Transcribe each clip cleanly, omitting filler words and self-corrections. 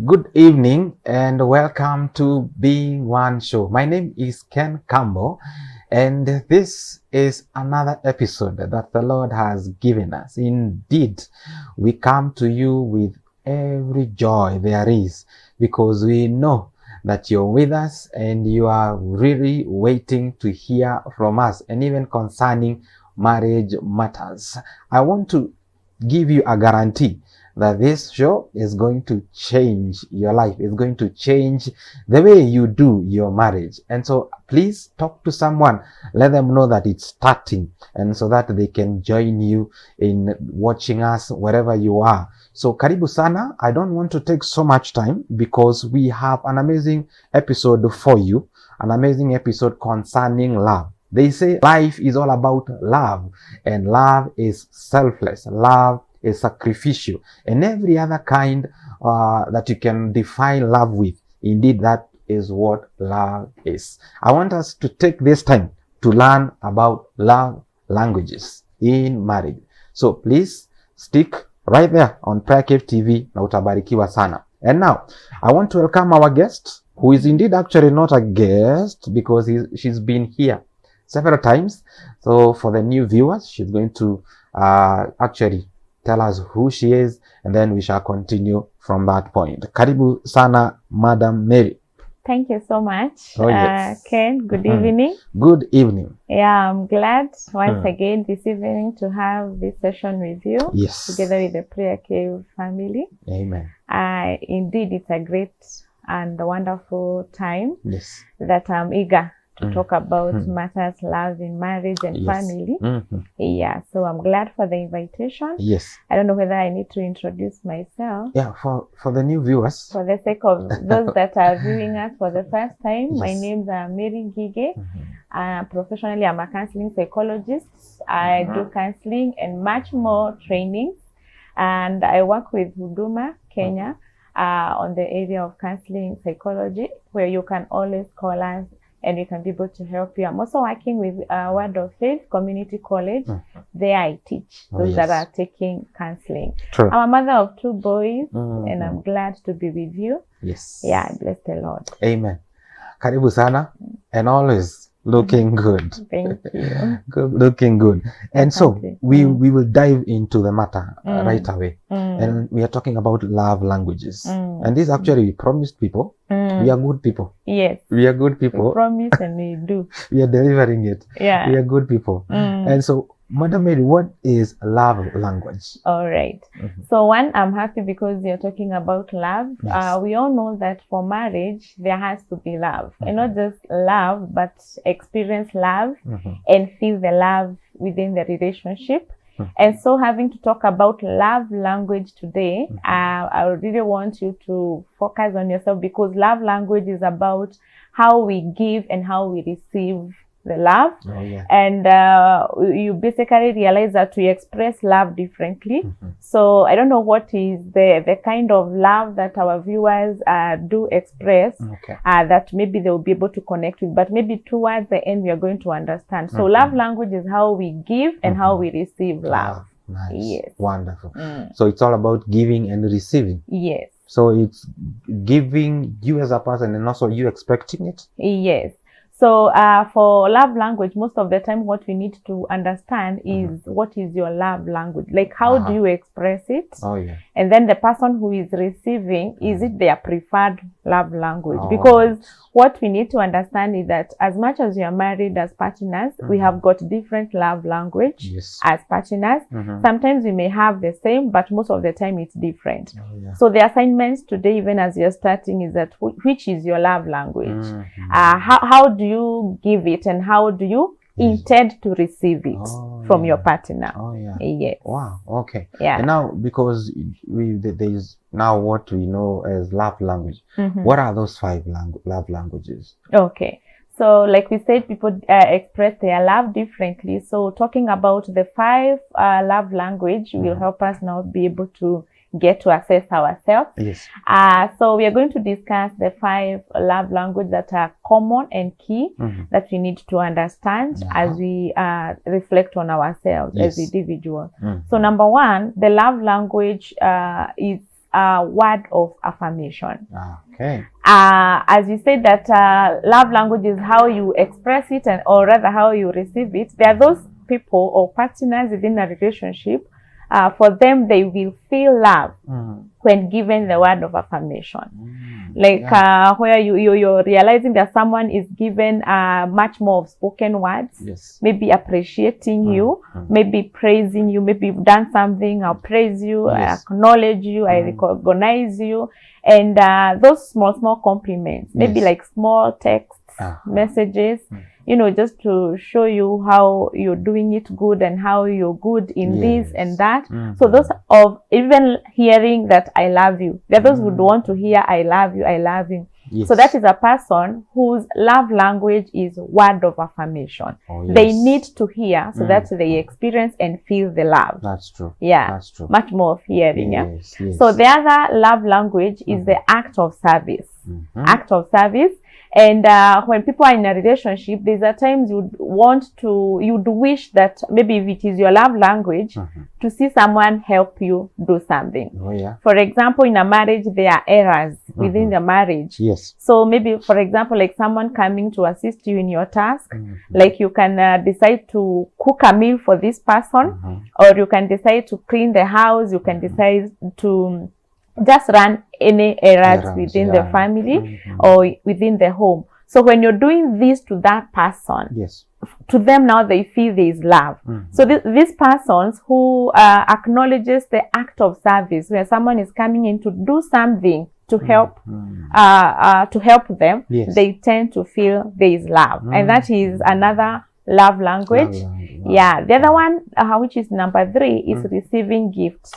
Good evening and welcome to Being One Show. My name is Ken Campbell and this is another episode that the Lord has given us. Indeed, we come to you with every joy there is because we know that you're with us and you are really waiting to hear from us, and even concerning marriage matters. I want to give you a guarantee that this show is going to change your life. It's going to change the way you do your marriage. And so please talk to someone. Let them know that it's starting, and so that they can join you in watching us wherever you are. So karibu sana. I don't want to take so much time because we have an amazing episode for you. An amazing episode concerning love. They say life is all about love, and love is selfless. Love is sacrificial, and every other kind that you can define love with. Indeed, that is what love is. I want us to take this time to learn about love languages in marriage. So please stick right there on PrayerCaveTV na utabarikiwa sana. And now, I want to welcome our guest, who is indeed actually not a guest because she's been here several times. So for the new viewers, she's going to actually tell us who she is, and then we shall continue from that point. Karibu sana, Madam Mary. Thank you so much, Oh, yes. Ken. Good evening. Good evening. Yeah, I'm glad once again this evening to have this session with you. Yes. Together with the Prayer Cave family. Amen. Indeed, it's a great and wonderful time. Yes. That I'm eager to talk about matters love in marriage and family. Yeah, so I'm glad for the invitation. Yes. I don't know whether I need to introduce myself. Yeah, for the new viewers. For the sake of those that are viewing us for the first time, Yes. my name is Mary Gige. Professionally, I'm a counseling psychologist. I do counseling and much more trainings. And I work with Huduma, Kenya, on the area of counseling psychology, where you can always call us and we can be able to help you. I'm also working with Word of Faith Community College. There I teach those that are taking counseling. True. I'm a mother of 2 boys, and I'm glad to be with you. Yes. Yeah, bless the Lord. Amen. Karibu sana, and always looking good. Thank you. Good, looking good. And so we will dive into the matter right away. And we are talking about love languages. And this actually we promised people. We are good people. Yes. We are good people. We promise and we do. We are delivering it. Yeah. We are good people. And so, Madam Mary, what is love language? All right. So one, I'm happy because you're talking about love. Yes. We all know that for marriage, there has to be love. And not just love, but experience love and feel the love within the relationship. And so having to talk about love language today, I really want you to focus on yourself, because love language is about how we give and how we receive the love. Oh, yeah. And you basically realize that we express love differently. So I don't know what is the kind of love that our viewers do express, that maybe they will be able to connect with, but maybe towards the end we are going to understand. So love language is how we give and how we receive love. Nice. Yes. Wonderful. So it's all about giving and receiving. Yes. So it's giving you as a person and also you expecting it. Yes. So for love language, most of the time what we need to understand is what is your love language? Like how do you express it? Oh, yeah. And then the person who is receiving, is it their preferred love language? Oh, because what we need to understand is that as much as we are married as partners, we have got different love language as partners. Sometimes we may have the same, but most of the time it's different. Oh, yeah. So the assignments today, even as you're starting, is that which is your love language? How do you give it, and how do you intend to receive it from your partner? Oh, yeah. Yes. Wow. Okay. Yeah. And now, because there is now what we know as love language, what are those 5 love languages? Okay. So like we said, people express their love differently. So talking about the 5 love language will help us now be able to get to assess ourselves. Yes. So we are going to discuss the 5 love languages that are common and key that we need to understand as we reflect on ourselves as individuals. So number 1, the love language is a word of affirmation. Okay. As you said that love language is how you express it, and or rather how you receive it. There are those people or partners within a relationship. For them, they will feel love when given the word of affirmation. Like where you're realizing that someone is given much more of spoken words, maybe appreciating you, maybe praising you, maybe you've done something, I'll praise you, I acknowledge you, I recognize you, and those small compliments, maybe like small texts, messages, you know, just to show you how you're doing it good and how you're good in this and that. So those of even hearing that I love you, the others would want to hear I love you, I love you. So that is a person whose love language is word of affirmation. They need to hear so that they experience and feel the love. That's true. Yeah, that's true. Much more of hearing. So the other love language is the act of service. Act of service. And when people are in a relationship, there's a times you'd wish that maybe if it is your love language, to see someone help you do something. For example, in a marriage, there are errors within the marriage. So maybe, for example, like someone coming to assist you in your task, like you can decide to cook a meal for this person, or you can decide to clean the house, you can decide to just run any errands within the family or within the home. So when you're doing this to that person, to them now they feel there is love. So these persons who acknowledges the act of service, where someone is coming in to do something to help them, they tend to feel there is love, and that is another love language. The other one, which is number 3, is receiving gifts.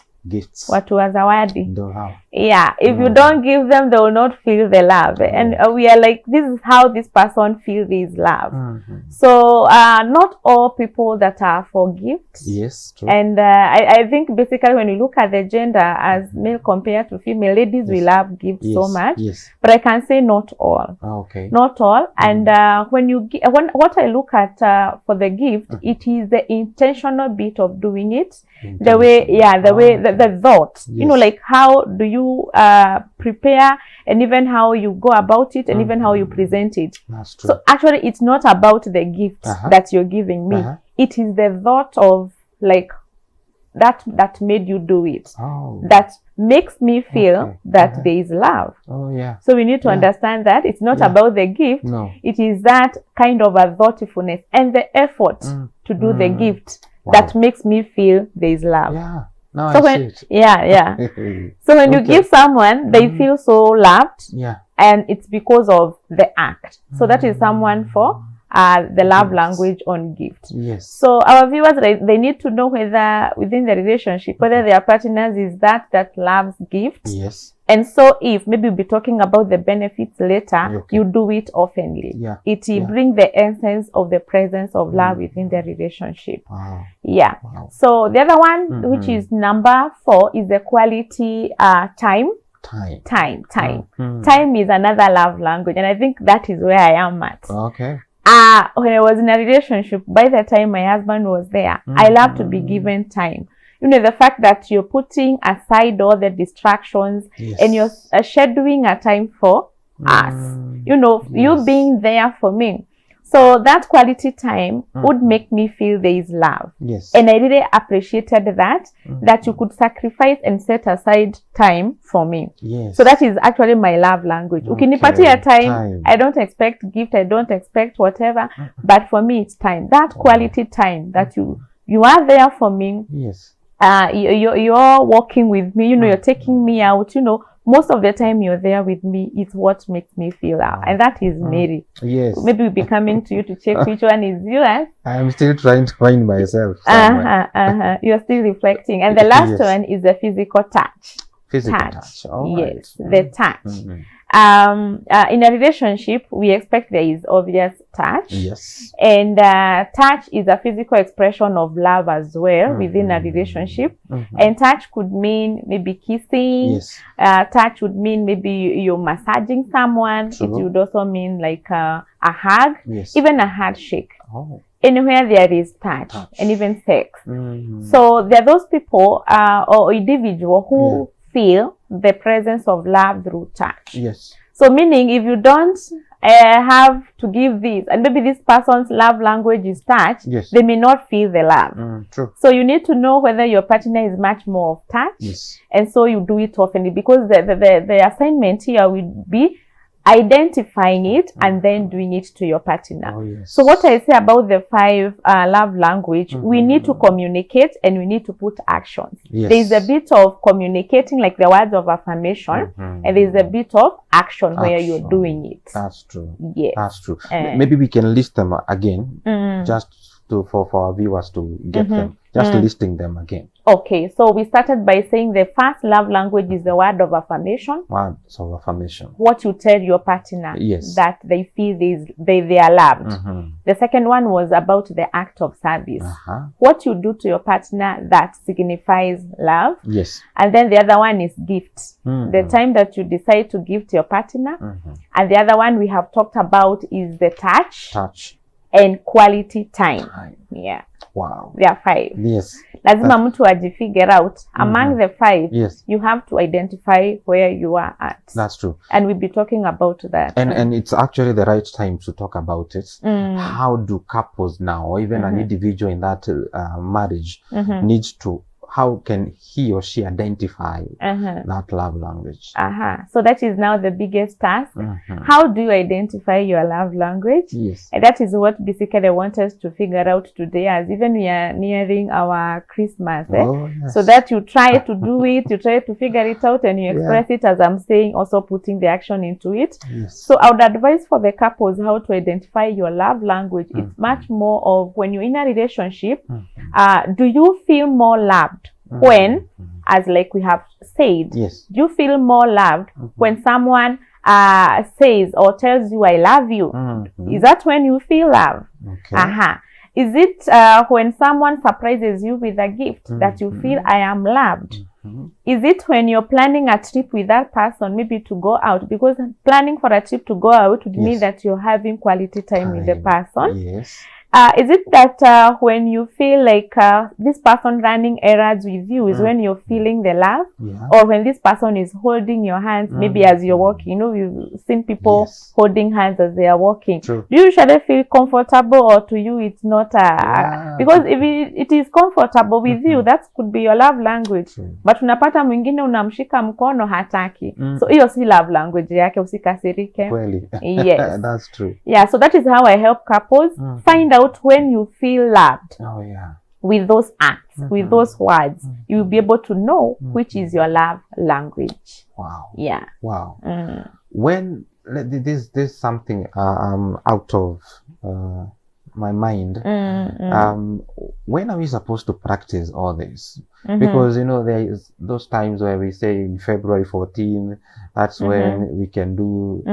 Watu wa zawadi. If you don't give them, they will not feel the love. And we are like, this is how this person feels his love. So not all people that are for gifts. True. And I think basically when you look at the gender as male compared to female, ladies will love gifts so much. But I can say not all. Not all. And when what I look at for the gift, it is the intentional bit of doing it. The way, the thought, you know, like how do you prepare, and even how you go about it, and even how you present it. So actually it's not about the gift that you're giving me. It is the thought of like that made you do it, that makes me feel that there is love. So we need to understand that it's not about the gift. It is that kind of a thoughtfulness and the effort to do the gift that makes me feel there is love. So when, so when you give someone, they feel so loved, and it's because of the act. So that is someone for the love language on gift. So our viewers, they need to know whether within the relationship, whether their partners is that loves gift. And so if maybe we'll be talking about the benefits later, you do it oftenly. It brings the essence of the presence of love within the relationship. So the other one, which is number 4, is the quality time. Time is another love language, and I think that is where I am at. When I was in a relationship, by the time my husband was there, I love to be given time. You know, the fact that you're putting aside all the distractions and you're scheduling a time for us, you know, you being there for me. So that quality time would make me feel there is love. And I really appreciated that you could sacrifice and set aside time for me. So that is actually my love language. Ukinipatia time, I don't expect gift, I don't expect whatever, but for me it's time. That quality time that you are there for me. You're walking with me, you know, you're taking me out, you know, most of the time you're there with me. It's what makes me feel love. And that is Mary. Maybe we'll be coming to you to check which one is yours. I'm still trying to find myself. You're still reflecting. And the last one is the physical touch. Touch. The touch. In a relationship, we expect there is obvious touch. And touch is a physical expression of love as well within a relationship. And touch could mean maybe kissing. Touch would mean maybe you're massaging someone. It would also mean like a hug, even a handshake. Anywhere there is touch and even sex. So there are those people or individual who feel the presence of love through touch. Yes. So meaning if you don't have to give this, and maybe this person's love language is touch, Yes. they may not feel the love. True. So you need to know whether your partner is much more of touch. Yes. And so you do it often, because the assignment here will be identifying it and then doing it to your partner. Oh, yes. So what I say about the 5 love language, we need to communicate and we need to put actions. Yes. There is a bit of communicating, like the words of affirmation, and there is a bit of action where you're doing it. That's true. Yes. That's true. Maybe we can list them again, just for our viewers to get them. Just listing them again. Okay, so we started by saying the first love language is the word of affirmation. Words of affirmation. What you tell your partner, Yes, that they feel they are loved. The second one was about the act of service. What you do to your partner that signifies love. Yes. And then the other one is gifts. The time that you decide to give to your partner. And the other one we have talked about is the touch and quality time. Yeah. Wow. There are 5. Yes. Lazima mtu figure out among the 5. Yes. You have to identify where you are at. That's true. And we'll be talking about that. And it's actually the right time to talk about it. How do couples now, or even an individual in that marriage, needs to, how can he or she identify that love language? So that is now the biggest task. How do you identify your love language? Yes. And that is what basically I want us to figure out today, as even we are nearing our Christmas. Oh, yes. So that you try to do it, you try to figure it out, and you express it, as I'm saying, also putting the action into it. Yes. So I would advise for the couples how to identify your love language. It's much more of when you're in a relationship, do you feel more loved when, as like we have said, yes, do you feel more loved when someone says or tells you I love you? Is that when you feel love? Okay. Is it when someone surprises you with a gift that you feel I am loved? Is it when you're planning a trip with that person, maybe to go out? Because planning for a trip to go out would mean that you're having quality time with the person. Yes. Is it that when you feel like this person running errands with you is when you're feeling the love? Or when this person is holding your hands, maybe as you're walking? You know, you've seen people holding hands as they are walking. True. Do you usually feel comfortable, or to you it's not? Because if it is comfortable with you, that could be your love language. But unapata mwingine unamshika mkono hataki. So hiyo si love language yake, usikasirike. Kweli. Yes. That's true. Yeah, so that is how I help couples find out when you feel loved. Oh, yeah. With those acts, with those words, you'll be able to know which is your love language. Wow. Yeah. Wow. When this something out of my mind. When are we supposed to practice all this? Because you know, there is those times where we say in February 14th, that's when we can do,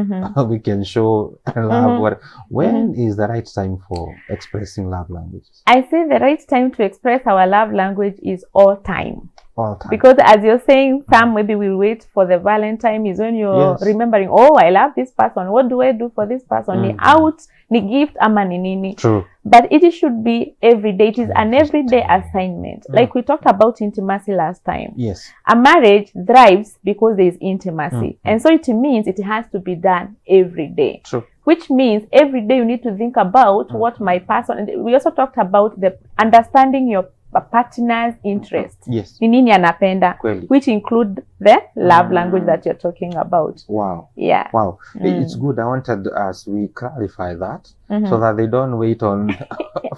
we can show love. When is the right time for expressing love languages? I say the right time to express our love language is all time. All time. Because as you're saying, some maybe will wait for the Valentine is when you're remembering, oh, I love this person. What do I do for this person? Ni out, ni gift, ama ni nini. True. But it should be every day. It is an everyday assignment. Like we talked about intimacy last time. Yes. A marriage thrives because there is intimacy. And so it means it has to be done every day. True. Which means every day you need to think about what my person, and we also talked about the understanding your partner's interest. Yes. Ni nini anapenda, Kweli. which include the love language that you're talking about. Wow. Yeah. Wow. It's good. I wanted us we clarify that so that they don't wait on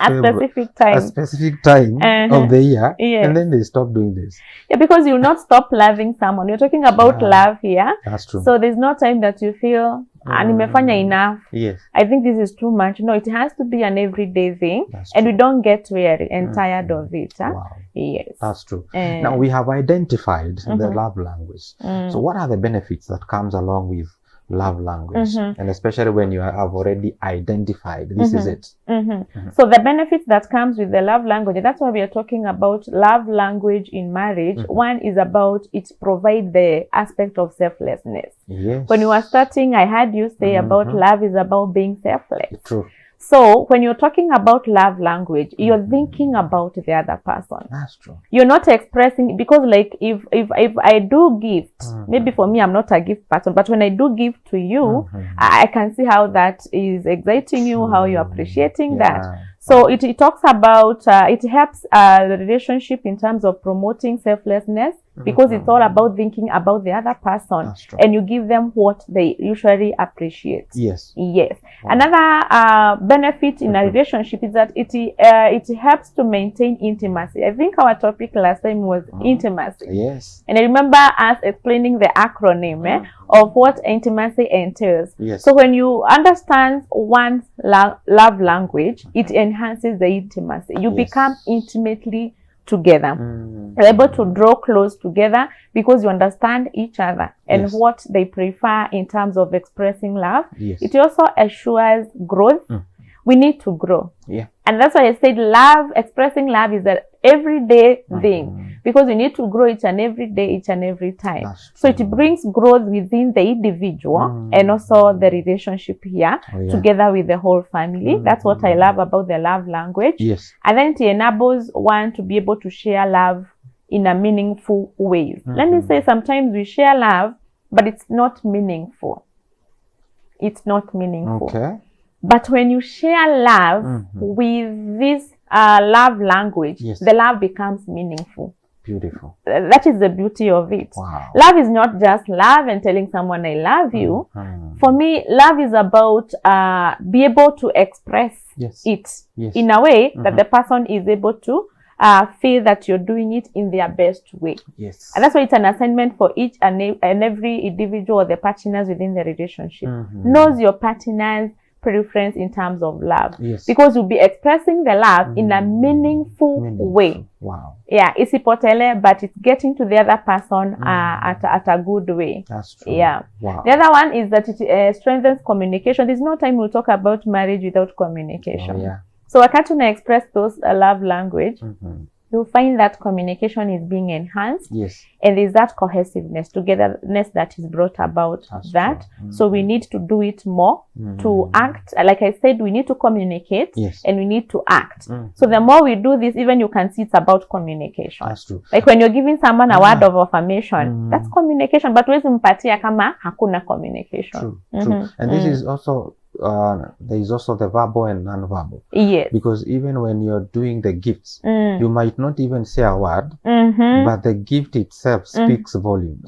a specific time of the year and then they stop doing this. Yeah, because you'll not stop loving someone. You're talking about love here. That's true. So there's no time that you feel nimefanya enough. Yes. I think this is too much. No, it has to be an everyday thing. And we don't get weary and tired of it. Wow. Yes. That's true. Now we have identified the love language. So what are the benefits that comes along with love language? And especially when you have already identified this is it. So the benefits that comes with the love language, that's why we are talking about love language in marriage. One is about it provide the aspect of selflessness. Yes. When you were starting, I heard you say about love is about being selfless. True. So when you're talking about love language, you're thinking about the other person. That's true. You're not expressing, because like if I do gift, maybe for me I'm not a gift person, but when I do give to you, I can see how that is exciting you, how you're appreciating that. So it talks about, it helps the relationship in terms of promoting selflessness, because it's all about thinking about the other person, and you give them what they usually appreciate. Yes. Yes. Wow. Another benefit in a relationship is that it helps to maintain intimacy. I think our topic last time was intimacy. Yes. And I remember us explaining the acronym of what intimacy entails. Yes. So when you understand one's love language, it enhances the intimacy. You become intimately together. You're able to draw close together because you understand each other and what they prefer in terms of expressing love. Yes. It also assures growth. We need to grow. Yeah. And that's why I said expressing love is an everyday thing, because we need to grow each and every day, each and every time. So it brings growth within the individual and also the relationship here together with the whole family. That's what I love about the love language. Yes. And then it enables one to be able to share love in a meaningful way. Let me say, sometimes we share love, but it's not meaningful. It's not meaningful. Okay. But when you share love with this love language, the love becomes meaningful. Beautiful. That is the beauty of it. Wow. Love is not just love and telling someone I love you. For me, love is about be able to express it in a way that the person is able to feel that you're doing it in their best way. Yes. And that's why it's an assignment for each and every individual or the partners within the relationship. Knows your partner's preference in terms of love. Yes. Because you'll be expressing the love in a meaningful way. Wow. Yeah, isipotele, but it's getting to the other person at a good way. That's true. Yeah. Wow. The other one is that it strengthens communication. There's no time we'll talk about marriage without communication. Oh, yeah. So I can't express those love language. You'll find that communication is being enhanced. Yes. And there's that cohesiveness, togetherness that is brought about. That's So we need to do it more to act. Like I said, we need to communicate and we need to act. So the more we do this, even you can see it's about communication. That's true. Like when you're giving someone a word of affirmation, that's communication. But huwezi mpatia kama hakuna communication. True. True. And this is also there is also the verbal and non-verbal. Yes. Because even when you're doing the gifts, you might not even say a word, but the gift itself speaks volumes.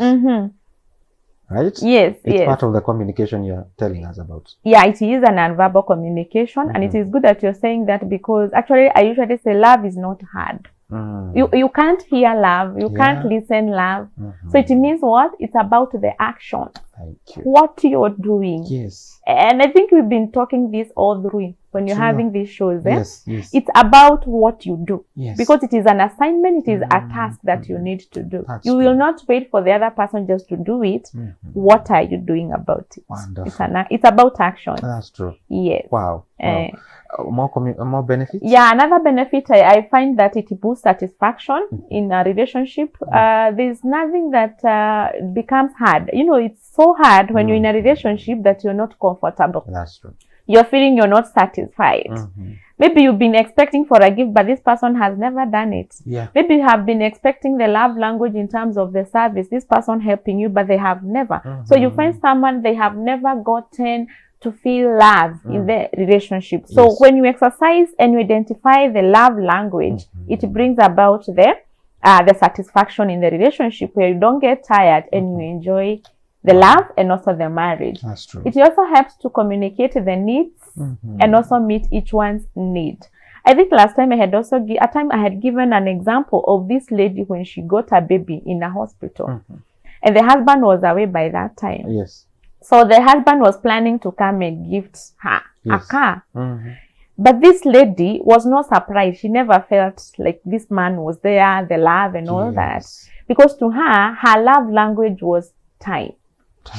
Right? Yes. It's part of the communication you're telling us about. Yeah, it is a non-verbal communication, and it is good that you're saying that, because actually I usually say love is not hard. You can't hear love, you can't listen love. So it means what? It's about the action. Thank you. What you're doing. Yes. And I think we've been talking this all through when you're having these shows. Yes. It's about what you do. Yes. Because it is an assignment, it is a task that you need to do. You will not wait for the other person just to do it. What are you doing about it? Wonderful. It's about action. That's true. Yes. Wow. More benefits? Yeah, another benefit, I find that it boosts satisfaction in a relationship. There's nothing that becomes hard. You know, it's so hard when you're in a relationship that you're not comfortable. That's true. You're feeling you're not satisfied. Maybe you've been expecting for a gift, but this person has never done it. Yeah. Maybe you have been expecting the love language in terms of the service, this person helping you, but they have never. So you find someone, they have never gotten to feel love in the relationship. So when you exercise and you identify the love language, it brings about the satisfaction in the relationship, where you don't get tired and you enjoy the love and also the marriage. That's true. It also helps to communicate the needs and also meet each one's need. I think last time I had given an example of this lady when she got a baby in a hospital, and the husband was away by that time. Yes. So the husband was planning to come and gift her a car. But this lady was not surprised. She never felt like this man was there, the love and all that. Because to her, her love language was time.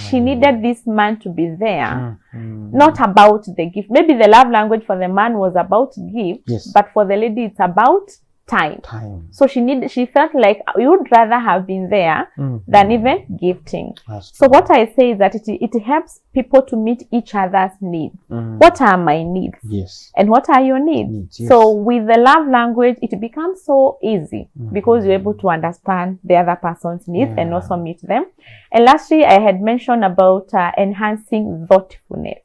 She needed this man to be there, not about the gift. Maybe the love language for the man was about gift, but for the lady, it's about time. Time. So she felt like you would rather have been there than even gifting. So what I say is that it helps people to meet each other's needs. What are my needs? Yes. And what are your needs? Yes. So with the love language, it becomes so easy because you're able to understand the other person's needs and also meet them. And lastly, I had mentioned about enhancing thoughtfulness.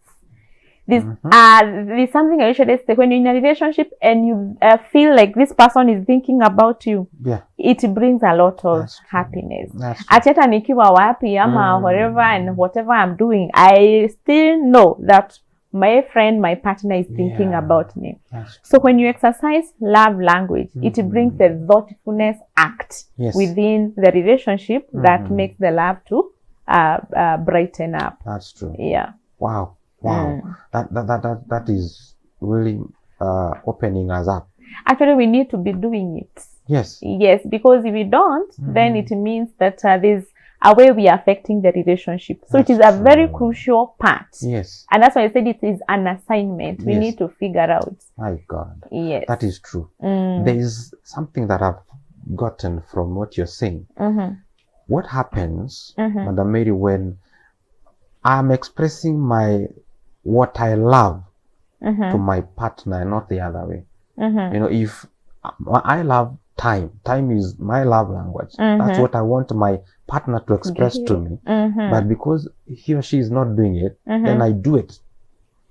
This is something I usually say when you're in a relationship and you feel like this person is thinking about you. It brings a lot of happiness. Acheta nikiwa wapi ama wherever and whatever I'm doing, I still know that my friend, my partner is thinking about me. So when you exercise love language, it brings the thoughtfulness act within the relationship that makes the love to brighten up. That's true. Yeah. Wow. That is really opening us up. Actually, we need to be doing it. Yes. Yes, because if we don't, then it means that there's a way we are affecting the relationship. So it is a very crucial part. Yes. And that's why I said it is an assignment. We need to figure out. My God. Yes. That is true. There is something that I've gotten from what you're saying. What happens, Madam Mary, when I'm expressing what I love to my partner and not the other way? You know, if I love time is my love language. That's what I want my partner to express to me. But because he or she is not doing it, then I do it.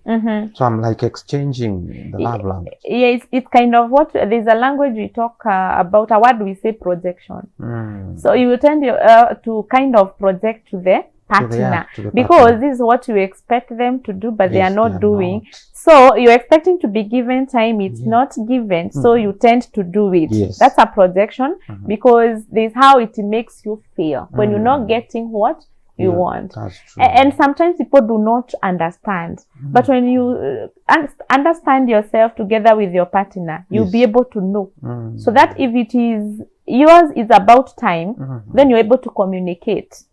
So I'm like exchanging the love language. Yeah, it's kind of what there's a language we talk about. A word we say projection. So you tend to kind of project to the partner because this is what you expect them to do, but they are not doing. So you're expecting to be given time, it's not given, so you tend to do it. That's a projection because this is how it makes you feel when you're not getting what you want. That's true. And sometimes people do not understand, but when you understand yourself together with your partner, you'll be able to know. So that if it is yours is about time, then you're able to communicate.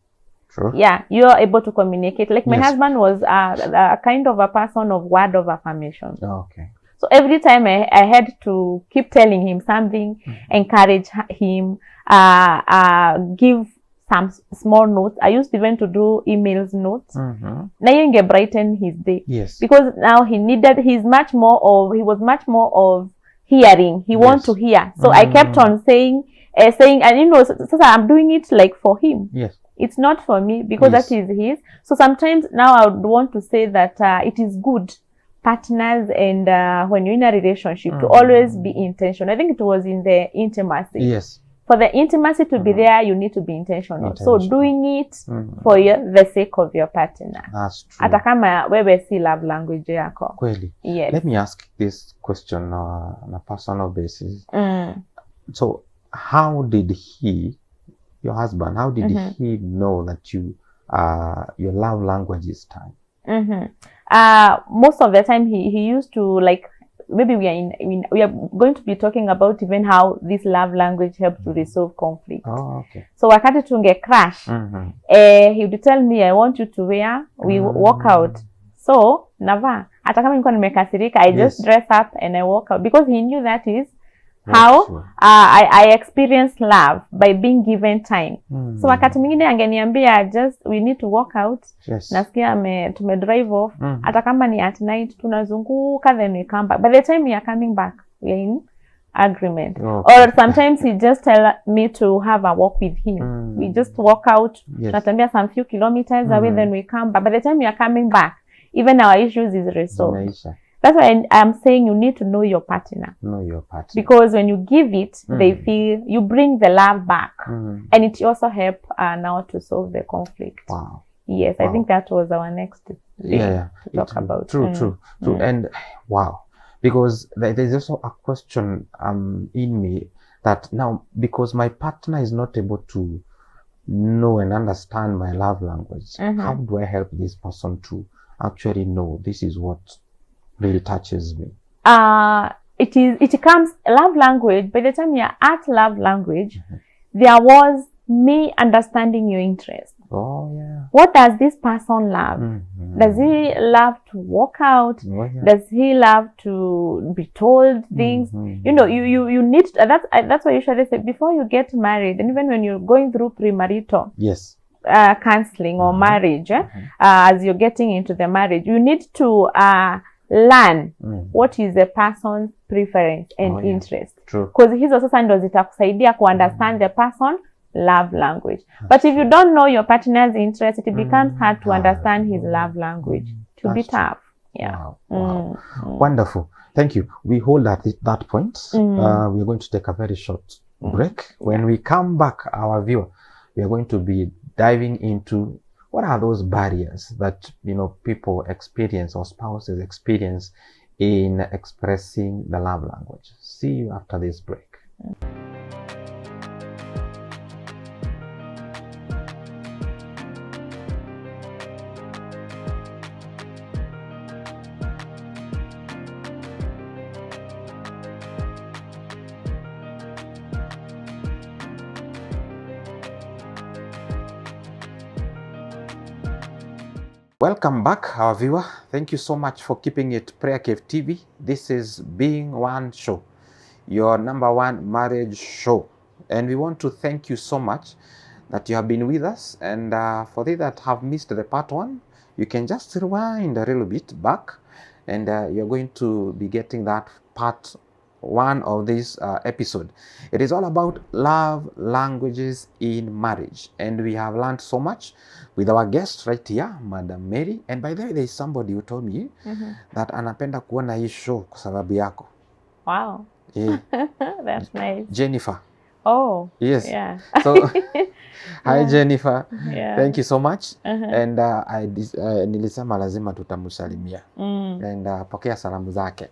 True. Yeah, you are able to communicate. Like my husband was a kind of a person of word of affirmation. Okay. So every time I had to keep telling him something, encourage him, give some small notes. I used even to do emails notes. Now you can brighten his day. Yes. Because now he was much more of hearing. He wants to hear. So I kept on saying, and you know, so I'm doing it like for him. Yes. It's not for me because that is his. So sometimes now I would want to say that it is good partners and when you're in a relationship to always be intentional. I think it was in the intimacy. Yes. For the intimacy to be there, you need to be intentional. So doing it for the sake of your partner. That's true. Hata kama wewe si love language yako. Kweli. Yes. Let me ask this question on a personal basis. So how did your husband, how did he know that your love language is time? Most of the time he used to, like, maybe we are going to be talking about even how this love language helps to resolve conflict. Oh, okay. So wakati tunge crash, he would tell me, I want you to wear, we walk out. So nava, hata kama nilikuwa nimekasirika, I just dress up and I walk out because he knew that is how I experience love, by being given time. So wakati mwingine angeniambia we need to walk out. Nasikia tume drive off. Hata kama ni at night tunazunguka, then we come back. By the time we are coming back, we are in agreement. Or sometimes he just tell me to have a walk with him. We just walk out. Tunatembea some few kilometers away, then we come back. By the time we are coming back, even our issues is resolved. That's why I'm saying you need to know your partner. Know your partner. Because when you give it, they feel, you bring the love back. And it also helps now to solve the conflict. Wow. Yes, I think that was our next thing to talk about. True. And wow. Because there's also a question in me that now, because my partner is not able to know and understand my love language, how do I help this person to actually know this is what really touches me? It comes love language. By the time you're at love language, there was me understanding your interest. Oh yeah. What does this person love? Does he love to walk out? Does he love to be told things? You know, you need to, that's why I usually say before you get married, and even when you're going through premarital counseling or marriage, as you're getting into the marriage, you need to learn what is the person's preference and interest. Because hizo sasa ndo zitakusaidia ku understand the person love language. But if you don't know your partner's interest, it becomes hard to understand his love language. It will be tough. Yeah. Wow. Wonderful. Thank you. We hold at that point. We're going to take a very short break. When we come back, our viewer, we are going to be diving into what are those barriers that, you know, people experience or spouses experience in expressing the love language. See you after this break. Welcome back, our viewer. Thank you so much for keeping it PrayerCaveTV. This is Being One Show, your #1 marriage show. And we want to thank you so much that you have been with us. And for those that have missed the part 1, you can just rewind a little bit back, and you're going to be getting that part 1 of this episode. It is all about love languages in marriage, and we have learned so much with our guest right here, Madam Mary. And by the way, there is somebody who told me that anapenda kuona hii show kwa sababu yako. Wow. Yeah. That's nice. Jennifer. Oh. Yes. Yeah. So hi Jennifer. Yeah. Thank you so much. And nilisema lazima tutamsalimia. And pokea salamu zake.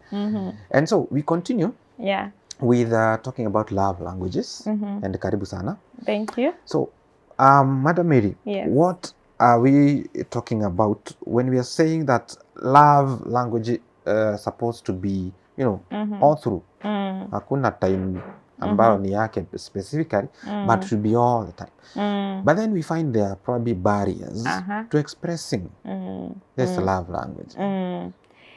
And so we continue. Yeah. With talking about love languages. And karibu sana. Thank you. So Madam Mary, yes. What are we talking about when we are saying that love language supposed to be, you know, all through? Hakuna time ambayo ni yake specifically, but should be all the time. But then we find there are probably barriers to expressing this love language.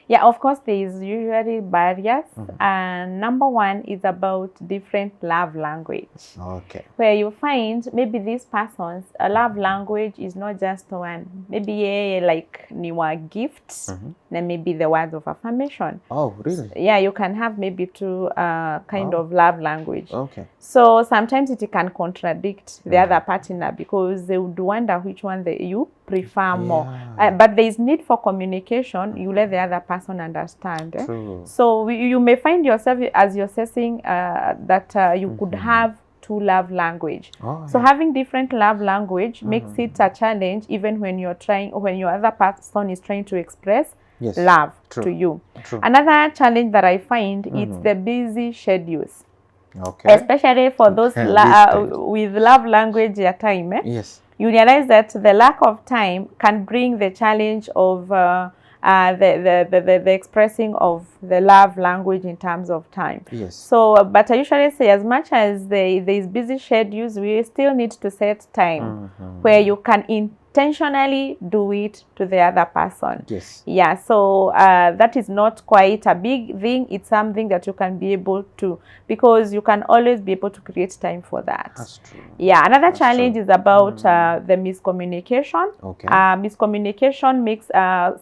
Yeah, of course, there is usually barriers. And #1 is about different love language. Okay. Where you find maybe this person's love language is not just one. Maybe like newer gifts, and maybe the words of affirmation. Oh, really? Yeah, you can have maybe 2 kind of love language. Okay. So sometimes it can contradict the other partner because they would wonder which one you prefer more. But there is need for communication. You let the other person understand. So you may find yourself as you're assessing that you could have 2 love language. So having different love language makes it a challenge even when you're trying, when your other person is trying to express love to you. Another challenge that I find is the busy schedules. Okay. Especially for those with love language at time. Yes. You realize that the lack of time can bring the challenge of the expressing of the love language in terms of time. Yes. So, but I usually say as much as there is busy schedules, we still need to set time where you can intentionally do it to the other person. Yes. Yeah, so that is not quite a big thing. It's something that you can be able to, because you can always be able to create time for that. That's true. Yeah, another challenge is about the miscommunication. Okay. Miscommunication makes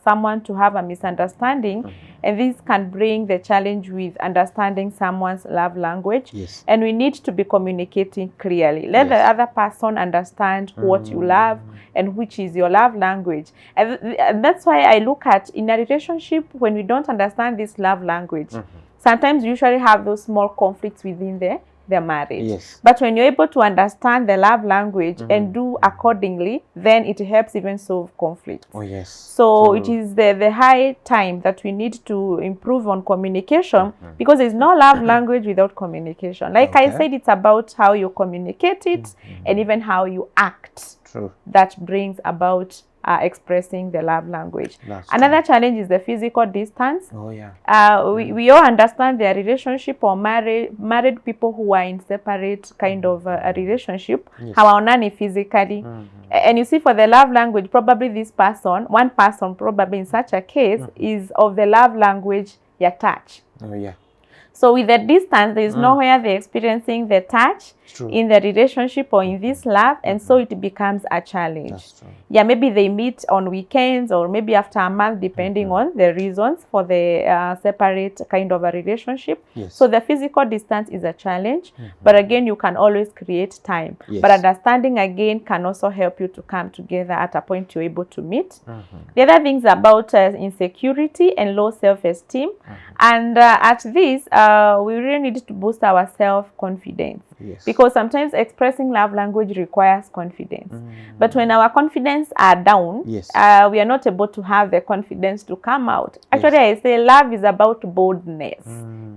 someone to have a misunderstanding, and this can bring the challenge with understanding someone's love language. Yes. And we need to be communicating clearly. Let the other person understand what you love and which is your love language. And that's why I look at in a relationship, when we don't understand this love language, sometimes you usually have those small conflicts within the marriage. Yes. But when you're able to understand the love language and do accordingly, then it helps even solve conflict. Oh, yes. So it is the high time that we need to improve on communication, because there's no love language without communication. Like I said, it's about how you communicate it and even how you act. True. That brings about expressing the love language. That's Another challenge is the physical distance. Oh, yeah. We all understand their relationship, or married people who are in separate kind of a relationship, hawaonani physically. And you see, for the love language, probably one person probably in such a case is of the love language, your touch. Oh, yeah. So with the distance, there is nowhere they're experiencing the touch in the relationship or in this love, and so it becomes a challenge. That's true. Yeah, maybe they meet on weekends or maybe after a month, depending on the reasons for the separate kind of a relationship. Yes. So the physical distance is a challenge, but again, you can always create time. Yes. But understanding again can also help you to come together at a point you're able to meet. The other things about insecurity and low self-esteem, and at this, we really need to boost our self-confidence. Yes. Because sometimes expressing love language requires confidence. But when our confidence are down, Yes. We are not able to have the confidence to come out. Actually, I say love is about boldness.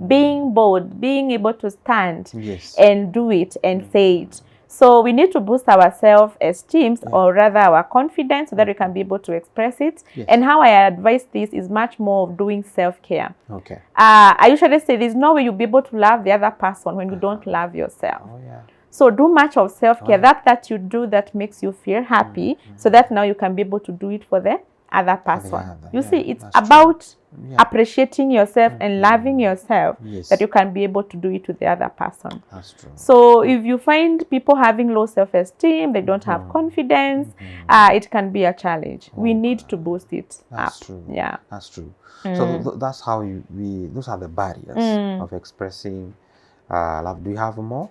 Being bold, being able to stand and do it and say it. So we need to boost our self-esteem, or rather our confidence, so that we can be able to express it. And how I advise this is much more of doing self-care. Okay. I usually say there's no way you'll be able to love the other person when you don't love yourself. Oh, yeah. So do much of self-care, that you do that makes you feel happy, so that now you can be able to do it for the other person. You see, it's about appreciating yourself and loving yourself, that you can be able to do it to the other person. That's true. So if you find people having low self-esteem, they don't have confidence, it can be a challenge. We need to boost it That's up. true. Yeah. That's true. So that's how those are the barriers of expressing love. Do you have more?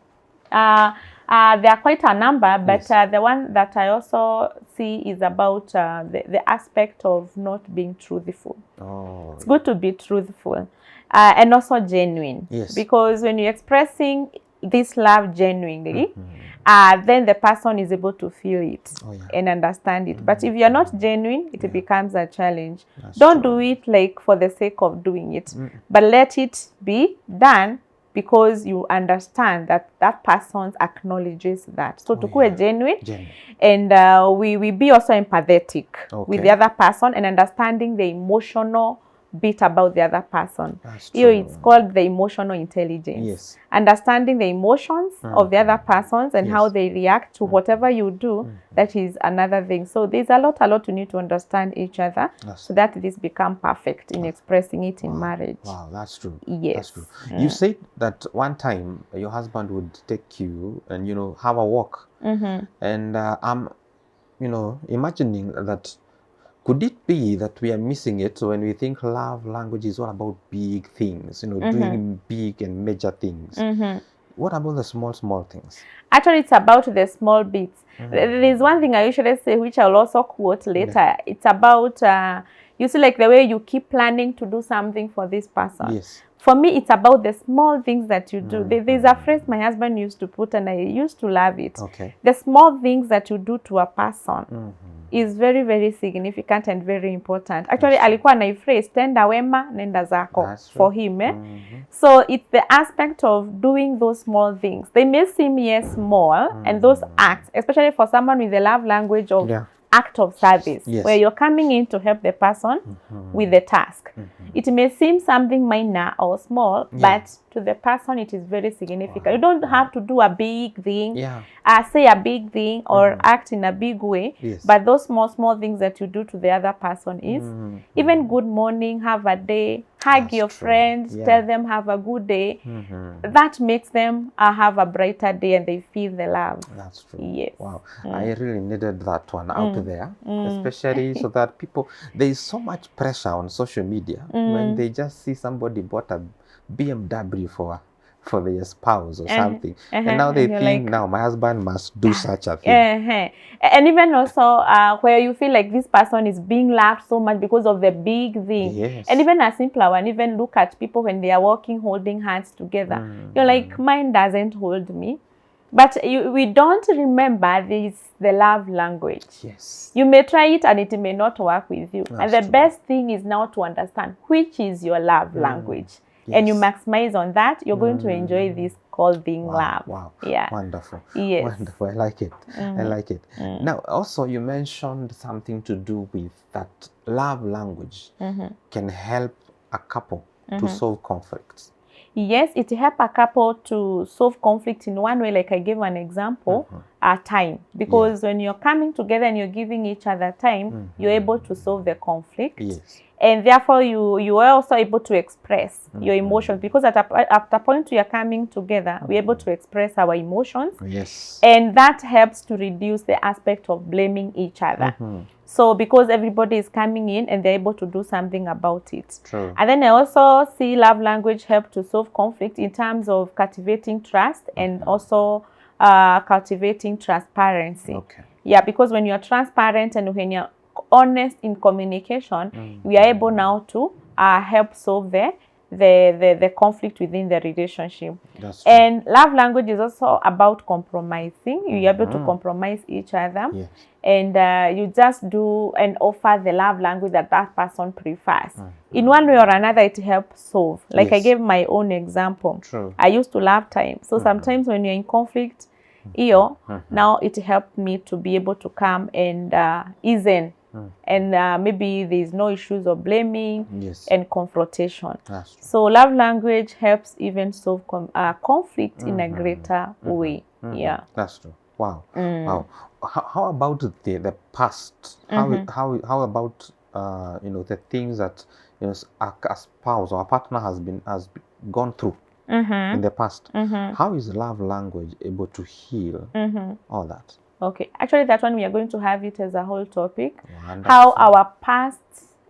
There are quite a number, but the one that I also see is about the aspect of not being truthful. Oh, it's good to be truthful and also genuine. Yes. Because when you're expressing this love genuinely, then the person is able to feel it and understand it. But if you're not genuine, it becomes a challenge. Don't do it like for the sake of doing it, but let it be done because you understand that that person acknowledges that. So to be genuine, and we be also empathetic with the other person and understanding the emotional bit about the other person. Here it's called the emotional intelligence. Yes. Understanding the emotions of the other persons and how they react to whatever you do, that is another thing. So there's a lot you need to understand each other so that this become perfect in expressing it in marriage. Wow, that's true. Yes. That's true. You said that one time your husband would take you and, have a walk. And I'm, imagining that could it be that we are missing it when we think love language is all about big things, doing big and major things? What about the small things? Actually, it's about the small bits. There's one thing I usually say, which I'll also quote later. It's about, you see, like the way you keep planning to do something for this person. Yes. For me, it's about the small things that you do. There's a phrase my husband used to put, and I used to love it. Okay. The small things that you do to a person is very, very significant and very important. Actually, alikuwa na phrase, tenda wema, nenda zako, for him. So it's the aspect of doing those small things. They may seem small, and those acts, especially for someone with the love language of act of service, where you're coming in to help the person with the task. It may seem something minor or small, but to the person it is very significant. You don't have to do a big thing, say a big thing or act in a big way, but those small things that you do to the other person is even good morning, have a day, hug your friends, tell them have a good day. That makes them have a brighter day and they feel the love. That's true. Yes. Wow. I really needed that one out there, especially so that people, there is so much pressure on social media when they just see somebody bought a BMW for their spouse or something, and now they think, now my husband must do such a thing. And even also where you feel like this person is being loved so much because of the big thing. And even a simpler one, even look at people when they are walking holding hands together. You're like, mine doesn't hold me. But we don't remember the love language. Yes. You may try it and it may not work with you. And the best thing is now to understand which is your love language. and you maximize on that, you're going to enjoy this called being loved. Wow. Yeah. Wonderful. Yes. Wonderful. I like it. I like it. Now, also you mentioned something to do with that love language can help a couple to solve conflicts. Yes, it helps a couple to solve conflict in one way, like I gave an example, time. Because when you're coming together and you're giving each other time, you're able to solve the conflict. Yes. And therefore, you are also able to express your emotions. Because at a point we are coming together, we're able to express our emotions. Yes. And that helps to reduce the aspect of blaming each other. So because everybody is coming in and they're able to do something about it. True. And then I also see love language help to solve conflict in terms of cultivating trust and also cultivating transparency. Okay. Yeah, because when you're transparent and when you're honest in communication, we are able now to help solve the conflict within the relationship. That's true. And love language is also about compromising. You're able to compromise each other. Yes. And you just do and offer the love language that that person prefers. In one way or another, it helps solve. Like I gave my own example. True. I used to love time. So sometimes when you're in conflict, now it helped me to be able to come and ease in. And maybe there's no issues of blaming and confrontation. That's true. So love language helps even solve conflict in a greater way. Yeah. That's true. Wow. Wow. How about the past? How about the things that a spouse or a partner has gone through in the past? How is love language able to heal all that? Okay, actually that one we are going to have it as a whole topic. Wonderful. How our past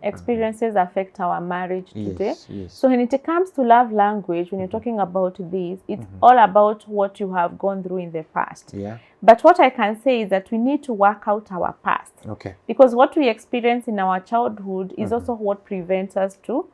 experiences affect our marriage today. Yes. So when it comes to love language, when you're talking about this, it's all about what you have gone through in the past. Yeah. But what I can say is that we need to work out our past. Okay. Because what we experience in our childhood is also what prevents us to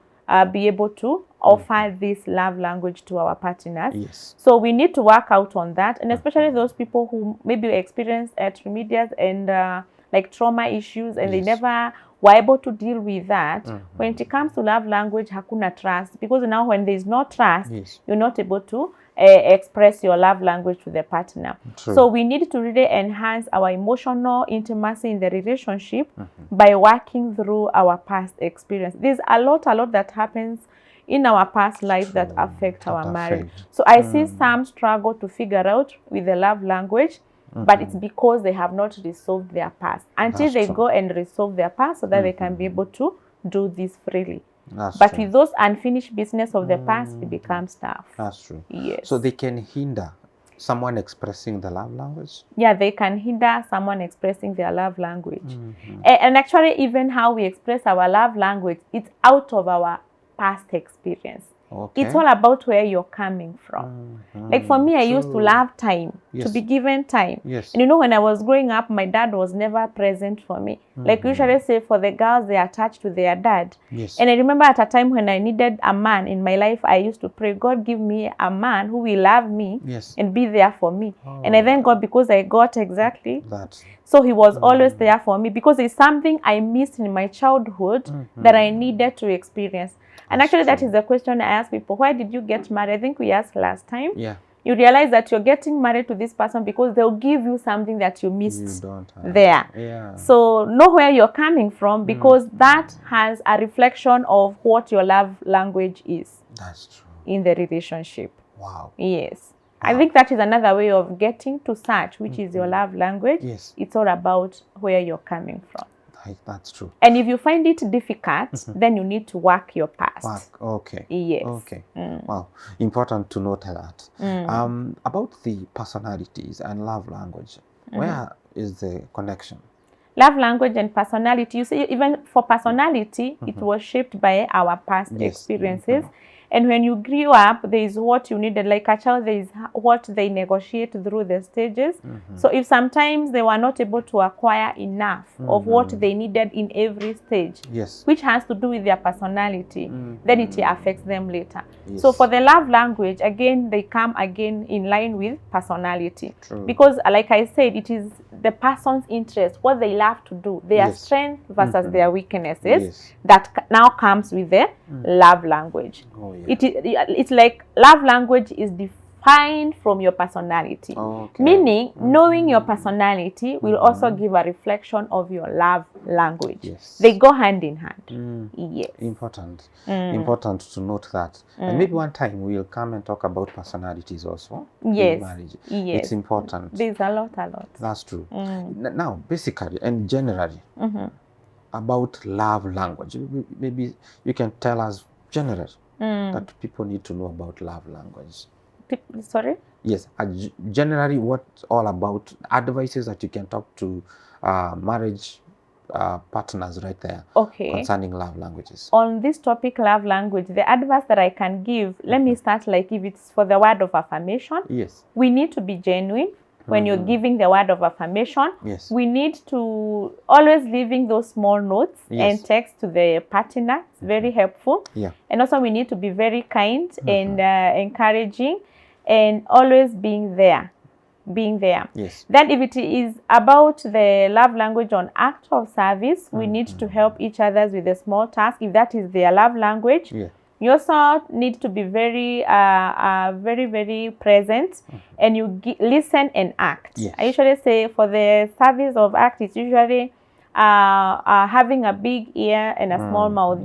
be able to offer this love language to our partners. Yes. So we need to work out on that, and especially those people who maybe experience intermediate and like trauma issues, and they never were able to deal with that. When it comes to love language, hakuna trust, because now when there is no trust, you're not able to express your love language to the partner. True. So we need to really enhance our emotional intimacy in the relationship by working through our past experience. There's a lot that happens in our past life that affect our marriage. So I see some struggle to figure out with the love language, but it's because they have not resolved their past. Until they go and resolve their past so that they can be able to do this freely. But with those unfinished business of the past, it becomes tough. That's true. Yes. So they can hinder someone expressing the love language? Yeah, they can hinder someone expressing their love language. And actually, even how we express our love language, it's out of our past experience. Okay. It's all about where you're coming from. Like for me, I used to love time, to be given time. Yes. And when I was growing up, my dad was never present for me. Like usually say for the girls, they are attached to their dad. Yes. And I remember at a time when I needed a man in my life, I used to pray, God, give me a man who will love me and be there for me. And I thank God because I got exactly that. So he was always there for me because it's something I missed in my childhood that I needed to experience. And actually, that is the question I ask people. Why did you get married? I think we asked last time. Yeah. You realize that you're getting married to this person because they'll give you something that you missed there. Yeah. So know where you're coming from because that has a reflection of what your love language is. That's true. In the relationship. Wow. Yes. Wow. I think that is another way of getting to search, which is your love language. Yes. It's all about where you're coming from. That's true. And if you find it difficult, then you need to work your past. Okay. Yes. Okay. Wow. Important to note that. About the personalities and love language, where is the connection? Love language and personality. You see, even for personality, it was shaped by our past experiences. And when you grew up, there is what you needed. Like a child, there is what they negotiate through the stages. So if sometimes they were not able to acquire enough of what they needed in every stage, which has to do with their personality, then it affects them later. So for the love language, again, they come again in line with personality. Because like I said, it is the person's interest, what they love to do, their strength versus their weaknesses, that now comes with the love language. yeah. It's like love language is defined from your personality. Okay. Meaning, knowing your personality will also give a reflection of your love language. Yes. They go hand in hand. Yes. Important. Important to note that. And maybe one time we'll come and talk about personalities also. Yes. In marriage. Yes. It's important. There's a lot. That's true. Now, basically and generally, about love language, maybe you can tell us generally that people need to know about love language. Sorry? Yes, generally what's all about advices that you can talk to marriage partners right there. Okay. Concerning love languages. On this topic, love language, the advice that I can give, let me start like if it's for the word of affirmation. Yes. We need to be genuine when you're giving the word of affirmation. Yes. We need to always leaving those small notes and text to the partner. It's very helpful. Yeah. And also we need to be very kind and encouraging and always being there. Yes. Then if it is about the love language on act of service, we need to help each other with a small task. If that is their love language, you also need to be very, very present, and you listen and act. Yes. I usually say for the service of act, it's usually having a big ear and a small mouth,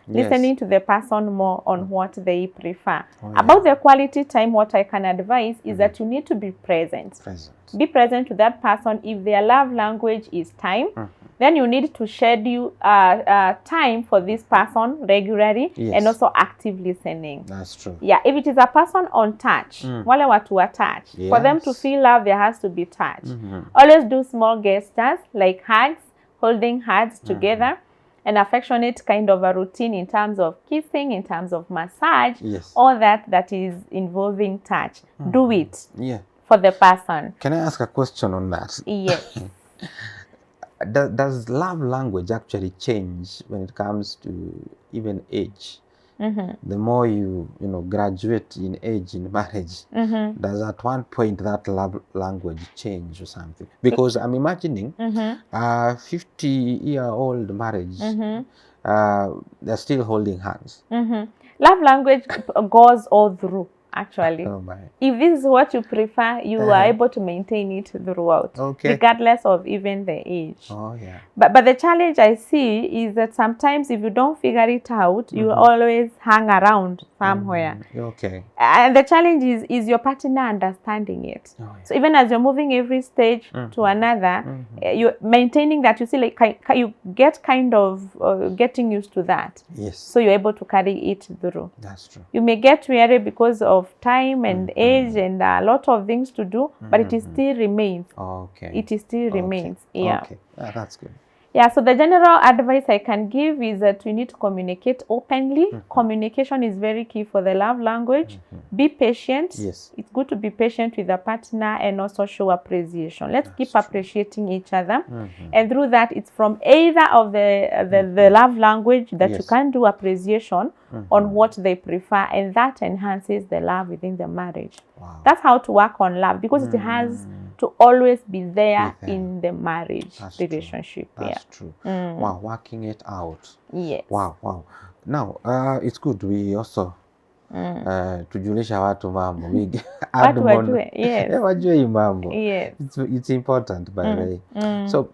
listening to the person more on what they prefer. About the quality time, what I can advise is that you need to be present. Be present to that person. If their love language is time, then you need to schedule time for this person regularly and also active listening. That's true. Yeah, if it is a person on touch, wale watu wa touch, for them to feel love, there has to be touch. Always do small gestures like hugs, holding hands together, an affectionate kind of a routine in terms of kissing, in terms of massage, all that is involving touch. Do it for the person. Can I ask a question on that? Yes. Does love language actually change when it comes to even age? The more you graduate in age in marriage, does at one point that love language change or something? Because I'm imagining 50-year-old marriage, they're still holding hands. Love language goes all through. Actually, if this is what you prefer, you are able to maintain it throughout, regardless of even the age. But the challenge I see is that sometimes if you don't figure it out, you always hang around somewhere. And the challenge is your partner understanding it. So even as you're moving every stage to another, you're maintaining that. You see, like you get kind of getting used to that. So you're able to carry it through. That's true. You may get weary because of time and age and a lot of things to do, but it still remains. It still remains. That's good. So the general advice I can give is that we need to communicate openly. Communication is very key for the love language. Be patient. It's good to be patient with the partner and also show appreciation. Let's keep appreciating each other. And through that, it's from either of the love language that you can do appreciation on what they prefer, and that enhances the love within the marriage. That's how to work on love, because it has to always be there in the marriage relationship. That's true. Wow, working it out. Yes. Wow. Now, it's good we also tujulisha watu mambo. Watu wajue. Yes. Wajue hii mambo. Yes. It's important, by the way. So,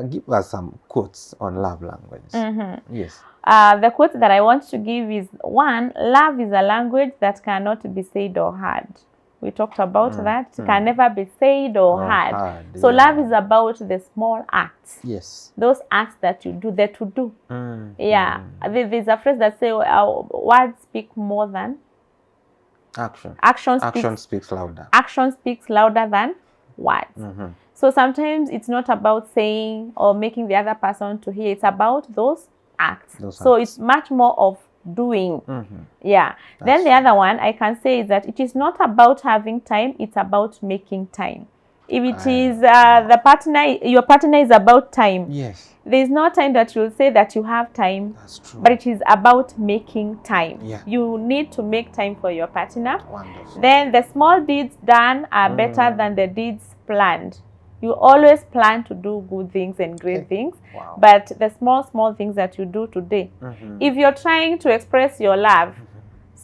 give us some quotes on love language. Yes. The quote that I want to give is, one, love is a language that cannot be said or heard. We talked about that. It can never be said or heard. So love is about the small acts. Those acts that you do, that to do. There's a phrase that says, words speak more than action. Action speaks louder. Action speaks louder than words. So sometimes it's not about saying or making the other person to hear. It's about those acts. It's much more of doing. Then the other one I can say is that it is not about having time, it's about making time. If it is your partner is about time, there is no time that you'll say that you have time. That's true. But it is about making time. You need to make time for your partner. Wonderful. Then the small deeds done are better than the deeds planned. You always plan to do good things and great things, but the small things that you do today, if you're trying to express your love,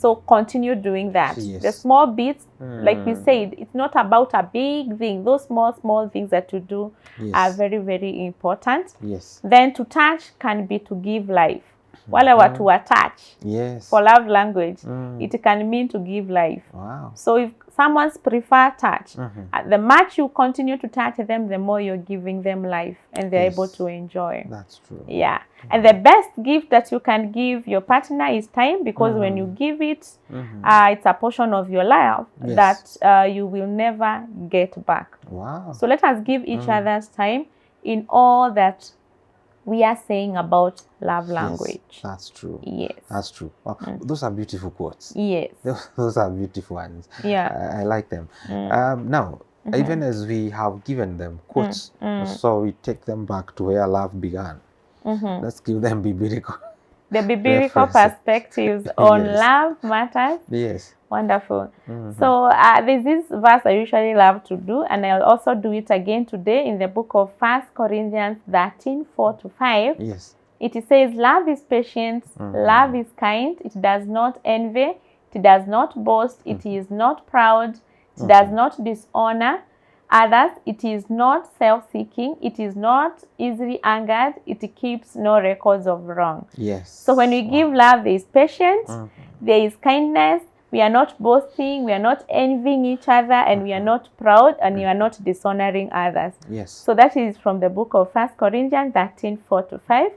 So continue doing that. Yes. The small bits, like we said, it's not about a big thing. Those small things that you do are very, very important. Yes. Then to touch can be to give life. Wale watu wa touch. Yes. For love language, it can mean to give life. Wow. So if someone's prefer touch, the much you continue to touch them, the more you're giving them life and they're able to enjoy. That's true. Yeah. And the best gift that you can give your partner is time, because when you give it, it's a portion of your life that you will never get back. Wow. So let us give each other's time in all that we are saying about love language. Yes, that's true. Yes. That's true. Wow. Those are beautiful quotes. Yes. Those are beautiful ones. Yeah. I like them. Now, even as we have given them quotes, so we take them back to where love began. Let's give them biblical. The biblical perspectives on love matters. Yes. Wonderful. So there's this verse I usually love to do, and I'll also do it again today in the book of 1 Corinthians 13:4-5. Yes. It says, love is patient, love is kind, it does not envy, it does not boast, it is not proud, it does not dishonor others, it is not self-seeking, it is not easily angered, it keeps no records of wrong. Yes. So when we give love, there is patience, there is kindness, we are not boasting, we are not envying each other, and we are not proud, and we are not dishonoring others. Yes. So that is from the book of 1 Corinthians 13:4-5.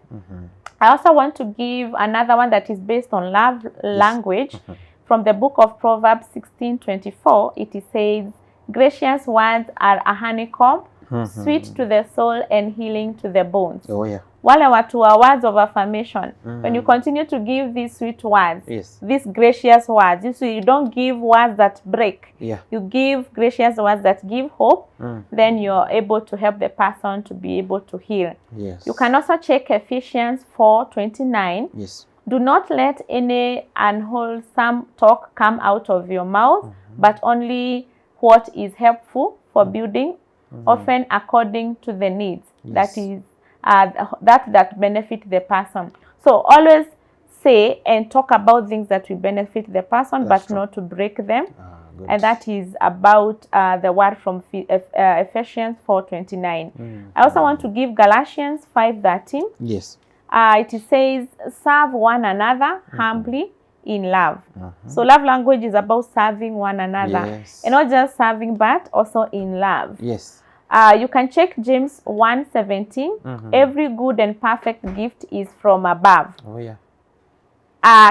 I also want to give another one that is based on love language. From the book of Proverbs 16:24, it says, gracious words are a honeycomb, sweet to the soul and healing to the bones. Oh yeah. Wale watu wa words of affirmation. When you continue to give these sweet words, these gracious words, you don't give words that break. Yeah. You give gracious words that give hope. Then you're able to help the person to be able to heal. Yes. You can also check Ephesians 4:29. Yes. Do not let any unwholesome talk come out of your mouth, but only what is helpful for building, often according to the needs. That is that benefit the person. So always say and talk about things that will benefit the person, but not to break them. And that is about the word from Ephesians 4:29. I also want to give Galatians 5:13. Yes. It says, serve one another humbly in love. So love language is about serving one another. And not just serving, but also in love. Yes. You can check James 1:17. Every good and perfect gift is from above. Oh yeah.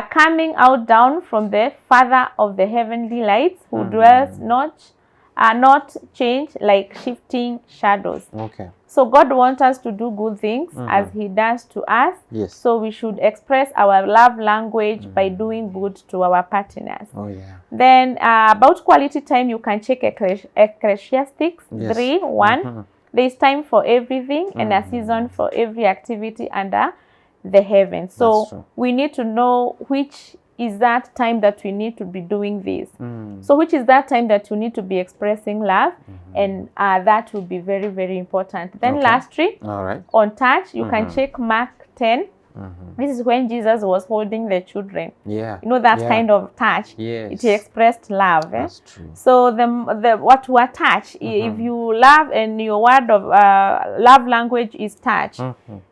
Coming out down from the Father of the heavenly lights, who dwells not change like shifting shadows. Okay. So God wants us to do good things as He does to us. Yes. So we should express our love language by doing good to our partners. Oh yeah. Then about quality time, you can check Ecclesiastes 3:1. There is time for everything and a season for every activity under the heavens. So we need to know which is that time that we need to be doing this. So which is that time that you need to be expressing love, and that will be very, very important. Then lastly, on touch, you can check Mark 10. This is when Jesus was holding the children. Yeah. You know that kind of touch. Yes. It expressed love. That's true. So the what we touch, if you love and your word of love language is touch,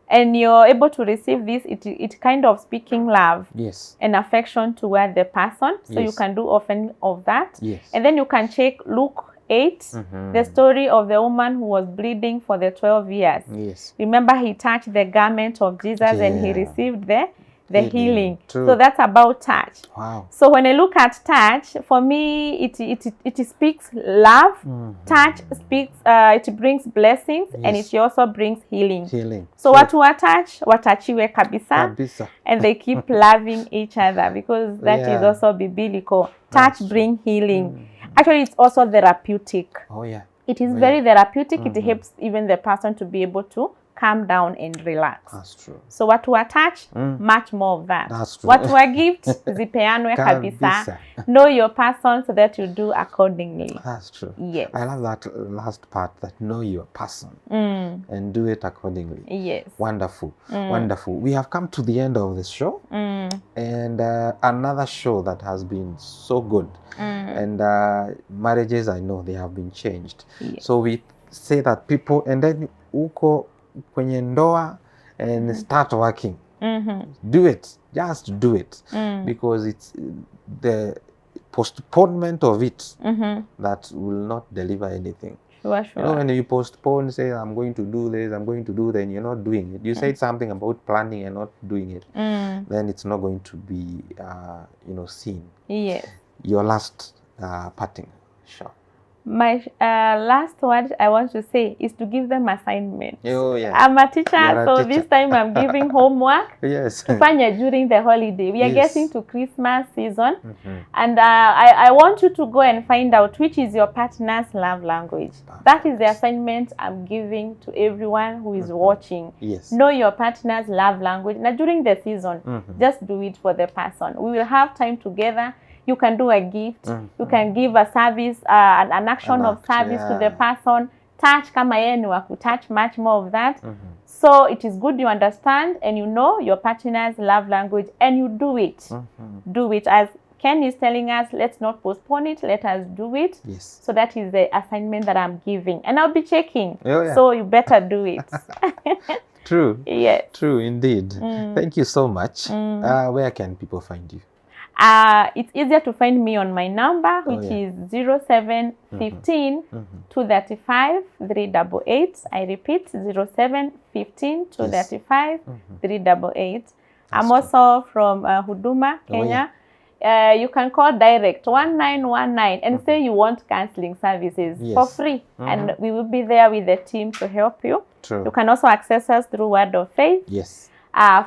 and you're able to receive this, it kind of speaking love and affection toward the person. So you can do often of that. And then you can check Luke 8, the story of the woman who was bleeding for the 12 years. Remember, he touched the garment of Jesus and he received the healing. So that's about touch. Wow. So when I look at touch, for me, it speaks love. Touch speaks, it brings blessings, and it also brings healing. So watu watouch, watachiwe kabisa, and they keep loving each other, because that is also biblical. Touch brings healing. Actually, it's also therapeutic. Oh yeah. It is very therapeutic. It helps even the person to be able to calm down and relax. That's true. So watu attach, much more of that. That's true. Watu wa gift, zipeanwe kabisa. Know your person so that you do accordingly. That's true. Yes. I love that last part, that know your person and do it accordingly. Yes. Wonderful. Wonderful. We have come to the end of the show, and another show that has been so good. And marriages, I know they have been changed. Yes. So we say that people, and then uko kwenye ndoa and start working. Do it. Just do it. Because it's the postponement of it that will not deliver anything. Sure. You know, when you postpone, say, I'm going to do this, I'm going to do that, and you're not doing it. You said something about planning and not doing it. Then it's not going to be, seen. Yes. Your last parting shot. My last word I want to say is to give them assignment. Oh, yeah. I'm a teacher, so this time I'm giving homework. Yes. Tufanya during the holiday. We are getting to Christmas season, and I want you to go and find out which is your partner's love language. That is the assignment I'm giving to everyone who is watching. Yes. Know your partner's love language. Now during the season, just do it for the person. We will have time together. You can do a gift. You can give a service, an action of service to the person. Touch, kama yeye ni wa kutouch, much more of that. So it is good you understand and you know your partner's love language and you do it. Do it. As Ken is telling us, let's not postpone it. Let us do it. Yes. So that is the assignment that I'm giving. And I'll be checking. Oh, yeah. So you better do it. True. Yes. True, indeed. Thank you so much. Where can people find you? It's easier to find me on my number, which is 0715 235 388. I repeat, 0715 235 388. I'm also from Huduma, Kenya. You can call direct 1919 and say you want counseling services for free, and we will be there with the team to help you. True. You can also access us through Word of Faith. Yes.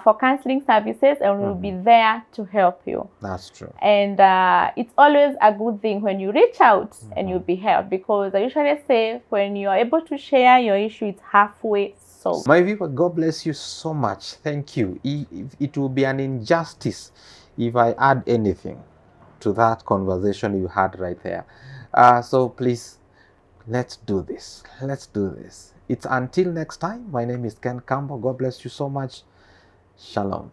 For counseling services, and we'll be there to help you. That's true. And it's always a good thing when you reach out and you'll be helped, because I usually say when you're able to share your issue, it's halfway solved. My viewer, God bless you so much. Thank you. It will be an injustice if I add anything to that conversation you had right there. So please, let's do this. Let's do this. It's until next time. My name is Ken Campbell. God bless you so much. Shalom.